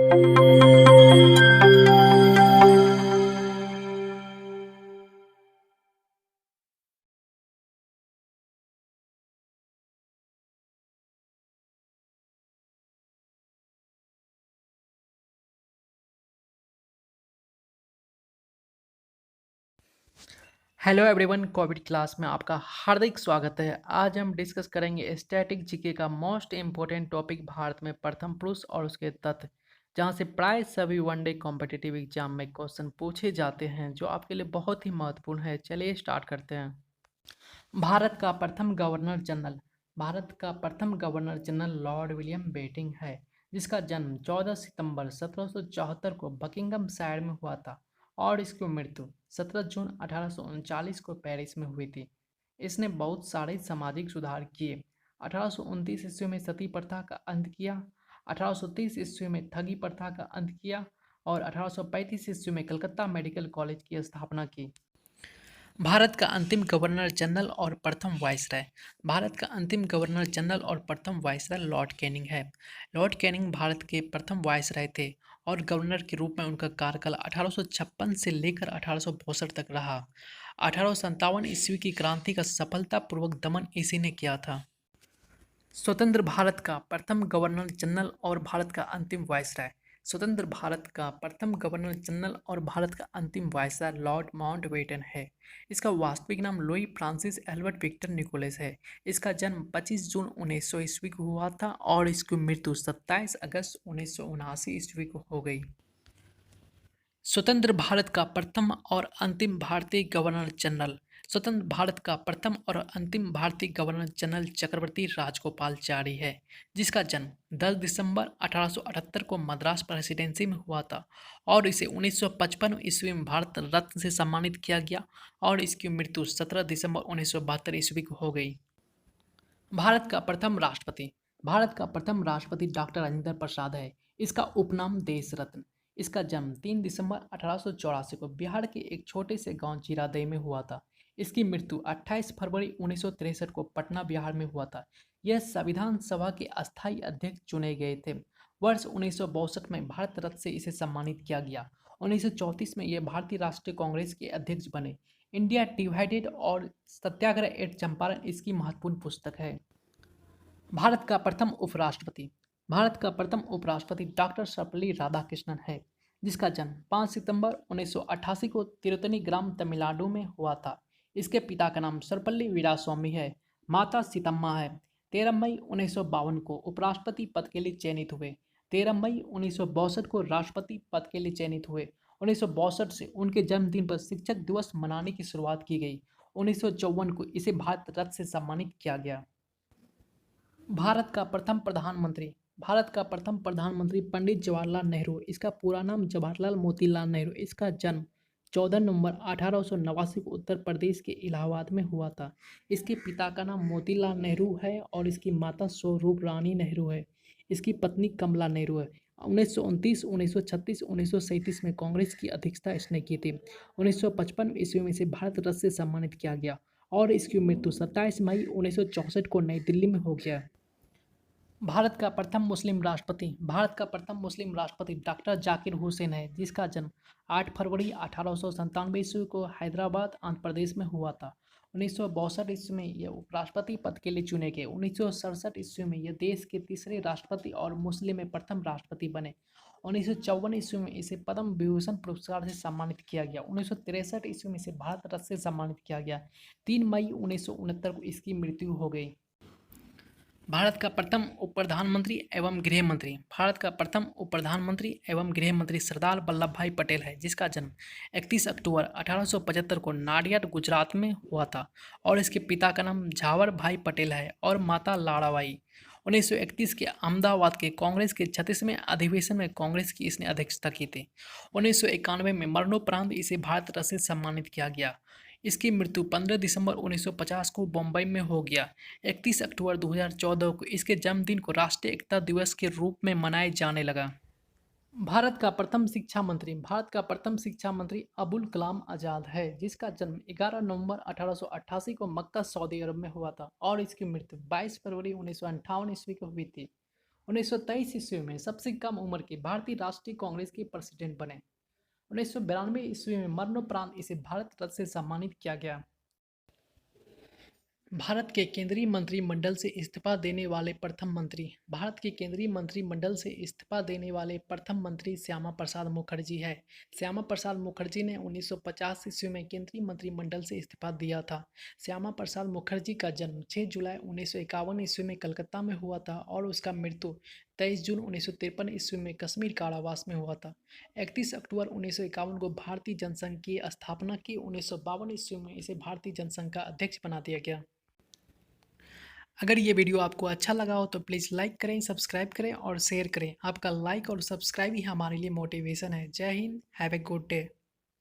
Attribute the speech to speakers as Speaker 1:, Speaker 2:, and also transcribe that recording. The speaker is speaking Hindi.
Speaker 1: हेलो एवरीवन, कोविड क्लास में आपका हार्दिक स्वागत है। आज हम डिस्कस करेंगे स्टैटिक जीके का मोस्ट इम्पोर्टेंट टॉपिक भारत में प्रथम पुरुष और उसके तथ्य, जहां से प्राय सभी वनडे कॉम्पिटिटिव एग्जाम में क्वेश्चन पूछे जाते हैं जो आपके लिए बहुत ही महत्वपूर्ण है। चलिए स्टार्ट करते हैं। भारत का प्रथम गवर्नर जनरल भारत का प्रथम governor general lord William Bentinck है, जिसका जन्म 14 सितंबर 1774 को बकिंगम शायर में हुआ था और इसकी मृत्यु 17 जून 1839 को पेरिस में हुई थी। इसने बहुत सारे सामाजिक सुधार किए। 1829 ईस्वी में सती प्रथा का अंत किया, 1830 ईस्वी में ठगी प्रथा का अंत किया और 1835 ईस्वी में कलकत्ता मेडिकल कॉलेज की स्थापना की। भारत का अंतिम गवर्नर जनरल और प्रथम वायसराय भारत का अंतिम गवर्नर जनरल और प्रथम वायसराय लॉर्ड कैनिंग है। लॉर्ड कैनिंग भारत के प्रथम वायसराय थे और गवर्नर के रूप में उनका कार्यकाल 1856 से लेकर 1862 तक रहा। 1857 ईस्वी की क्रांति का सफलतापूर्वक दमन इसी ने किया था। स्वतंत्र भारत का प्रथम गवर्नर जनरल और भारत का अंतिम वायसराय स्वतंत्र भारत का प्रथम गवर्नर जनरल और भारत का अंतिम वायसराय लॉर्ड माउंटबेटन है। इसका वास्तविक नाम Louis Francis Albert Victor Nicholas है। इसका जन्म 25 जून 1900 ईस्वी को हुआ था और इसकी मृत्यु 27 अगस्त 1979 ईस्वी को हो गई। स्वतंत्र भारत का प्रथम और अंतिम भारतीय गवर्नर जनरल स्वतंत्र भारत का प्रथम और अंतिम भारतीय गवर्नर जनरल चक्रवर्ती राजगोपालचारी है, जिसका जन्म 10 दिसंबर 1878 को मद्रास प्रेसिडेंसी में हुआ था और इसे 1955 ईस्वी में भारत रत्न से सम्मानित किया गया और इसकी मृत्यु 17 दिसंबर 1972 ईस्वी को हो गई। भारत का प्रथम राष्ट्रपति डॉक्टर राजेंद्र प्रसाद है। इसका उपनाम देश रत्न। इसका जन्म 3 दिसंबर 1884 को बिहार के एक छोटे से गांव जीरादेई में हुआ था। इसकी मृत्यु 28 फरवरी 1963 को पटना बिहार में हुआ था। यह संविधान सभा के अस्थायी अध्यक्ष चुने गए थे। वर्ष 1962 में भारत रत्न से इसे सम्मानित किया गया। 1934 में यह भारतीय राष्ट्रीय कांग्रेस के अध्यक्ष बने। इंडिया डिवाइडेड और सत्याग्रह एट चंपारण इसकी महत्वपूर्ण पुस्तक है। भारत का प्रथम उपराष्ट्रपति भारत का प्रथम उपराष्ट्रपति डॉक्टर सर्वपल्ली राधाकृष्णन है, जिसका जन्म 5 सितंबर 1988 को तिरुतनी ग्राम तमिलनाडु में हुआ था। इसके पिता का नाम सर्वपल्ली वीरास्वामी है, माता सीतम्मा है। 13 मई 1952 को उपराष्ट्रपति पद के लिए चयनित हुए। 13 मई 1962 को राष्ट्रपति पद के लिए चयनित हुए। 1962 से उनके जन्मदिन पर शिक्षक दिवस मनाने की शुरुआत की गई। 1954 को इसे भारत रत्न से सम्मानित किया गया। भारत का प्रथम प्रधानमंत्री पंडित जवाहरलाल नेहरू। इसका पूरा नाम जवाहरलाल मोतीलाल नेहरू। इसका जन्म 14 नवंबर 1889 को उत्तर प्रदेश के इलाहाबाद में हुआ था। इसके पिता का नाम मोतीलाल नेहरू है और इसकी माता स्वरूप रानी नेहरू है। इसकी पत्नी कमला नेहरू है। 1929, 1936, 1937 में कांग्रेस की अध्यक्षता इसने की थी। 1955 ईस्वी में इसे भारत रत्न से सम्मानित किया गया और इसकी मृत्यु 27 मई 1964 को नई दिल्ली में हो गया। भारत का प्रथम मुस्लिम राष्ट्रपति डॉक्टर जाकिर हुसैन है, जिसका जन्म 8 फरवरी 1897 ईस्वी को हैदराबाद आंध्र प्रदेश में हुआ था। 1962 ईस्वी में यह उपराष्ट्रपति पद के लिए चुने गए। 1967 ईस्वी में यह देश के तीसरे राष्ट्रपति और मुस्लिम में प्रथम राष्ट्रपति बने। 1954 ईस्वी में इसे पद्म विभूषण पुरस्कार से सम्मानित किया गया। 1963 ईस्वी में इसे भारत रत्न से सम्मानित किया गया। 3 मई 1969 को इसकी मृत्यु हो गई। भारत का प्रथम उप प्रधानमंत्री एवं गृह मंत्री सरदार वल्लभ भाई पटेल है, जिसका जन्म 31 अक्टूबर 1875 को नाडियाड गुजरात में हुआ था और इसके पिता का नाम झावर भाई पटेल है और माता लाड़ाबाई। 1931 के अहमदाबाद के कांग्रेस के 36वें अधिवेशन में कांग्रेस की इसने अध्यक्षता की थी। 1991 में मरणोपरांत इसे भारत रत्न से सम्मानित किया गया। इसकी मृत्यु 15 दिसंबर 1950 को बम्बई में हो गया। 31 अक्टूबर 2014 को इसके जन्मदिन को राष्ट्रीय एकता दिवस के रूप में मनाए जाने लगा। भारत का प्रथम शिक्षा मंत्री अबुल कलाम आज़ाद है, जिसका जन्म 11 नवंबर 1888 को मक्का सऊदी अरब में हुआ था और इसकी मृत्यु 22 फरवरी 1958 ईस्वी को हुई थी। 1923 ईस्वी में सबसे कम उम्र के भारतीय राष्ट्रीय कांग्रेस के प्रेसिडेंट बने। 1992 ईस्वी में मरणोपरांत इसे भारत रत्न से सम्मानित किया गया। भारत के केंद्रीय मंत्रिमंडल से इस्तीफा देने वाले प्रथम मंत्री। भारत के केंद्रीय मंत्रिमंडल से इस्तीफा देने वाले प्रथम मंत्री श्यामा प्रसाद मुखर्जी है। श्यामा प्रसाद मुखर्जी ने 1950 ईस्वी में केंद्रीय मंत्रिमंडल से इस्तीफा दिया था। श्यामा प्रसाद मुखर्जी का जन्म 6 जुलाई 1951 ईस्वी में कलकत्ता में हुआ था और उसका मृत्यु 23 जून 1953 ईस्वी में कश्मीर कारावास में हुआ था। 31 अक्टूबर 1951 को भारतीय जनसंघ की स्थापना की। 1952 ईस्वी में इसे भारतीय जनसंघ का अध्यक्ष बना दिया गया। अगर ये वीडियो आपको अच्छा लगा हो तो प्लीज़ लाइक करें, सब्सक्राइब करें और शेयर करें। आपका लाइक और सब्सक्राइब ही हमारे लिए मोटिवेशन है। जय Hind, have a good day.